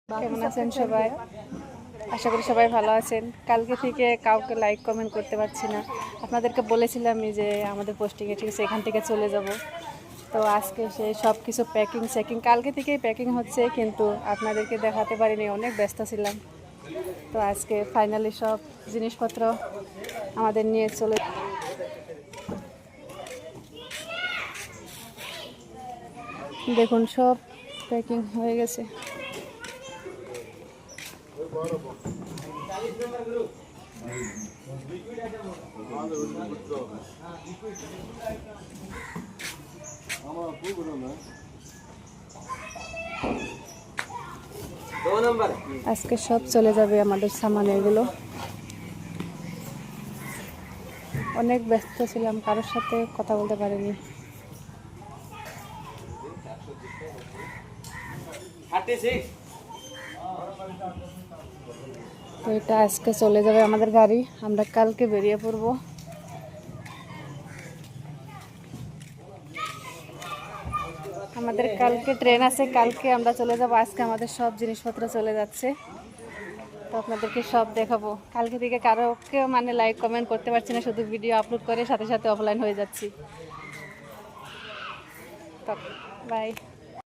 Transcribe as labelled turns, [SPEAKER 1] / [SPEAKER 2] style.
[SPEAKER 1] কেমন আছেন সবাই? আশা করি সবাই ভালো আছেন। কালকে থেকে কাউকে লাইক কমেন্ট করতে পারছি না। আপনাদেরকে বলেছিলামই যে আমাদের পোস্টিংয়ে ঠিক আছে এখান থেকে চলে যাব। তো আজকে সেই সব কিছু প্যাকিং কালকে থেকেই প্যাকিং হচ্ছে, কিন্তু আপনাদেরকে দেখাতে পারিনি, অনেক ব্যস্ত ছিলাম। তো আজকে ফাইনালি সব জিনিসপত্র আমাদের নিয়ে চলে, দেখুন সব প্যাকিং হয়ে গেছে। আজকে সব চলে যাবে আমাদের সামান, এগুলো অনেক ব্যস্ত ছিলাম, কারোর সাথে কথা বলতে পারিনি। তো এটা আজকে চলে যাবে আমাদের গাড়ি, আমরা কালকে বেরিয়ে পড়ব। আমাদের কালকে ট্রেন আছে, কালকে আমরা চলে যাব। আজকে আমাদের সব জিনিসপত্র চলে যাচ্ছে, তো আপনাদেরকে সব দেখাবো। কালকে থেকে কারোকে মানে লাইক কমেন্ট করতে পারছি না, শুধু ভিডিও আপলোড করে সাথে সাথে অফলাইন হয়ে যাচ্ছি। তো বাই।